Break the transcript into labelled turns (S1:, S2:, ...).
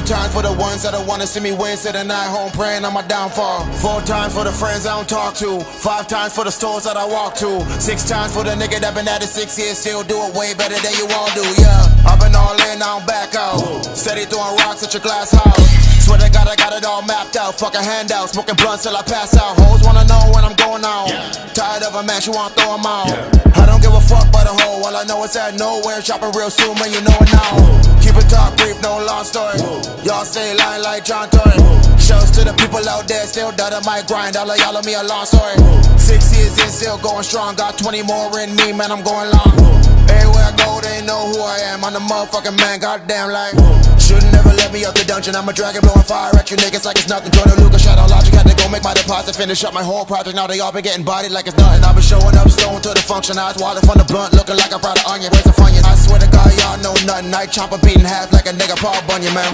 S1: times for the ones that don't wanna see me win, sitting at home praying on my downfall. 4 times for the friends I don't talk to, 5 times for the stores that I walk to, 6 times for the nigga that been at it 6 years, still do it way better than you all do, yeah. I've been all in, I don't back out, steady throwing rocks at your glass house. Swear to God I got it all mapped out, fucking handouts, smoking blunts till I pass out. Hoes wanna know when I'm going on, tired of a man, she wanna throw him out. I don't give a fuck by the hoe, all I know is that nowhere, shopping real soon, man, you know it now. Keep it talk brief, no long story, y'all stay lying like John Tory. Shows to the people out there, still done my grind, all of y'all owe me a long story. 6 years in, still going strong, got 20 more in me, man, I'm going long. Everywhere I go, they know who I am, I'm the motherfucking man, goddamn like. Shouldn't never let me out the dungeon, I'm a dragon blowing fire at you niggas like it's nothing. Jordan Lucas, shot on logic, had to go make my deposit, finish up my whole project, now they all been getting bodied like it's nothing. I've been showing up stone to the function, eyes wallet from the blunt, looking like I brought an onion, raise a funyun. I swear to God, y'all know nothing, I chop a beat in half like a nigga Paul Bunyan, man.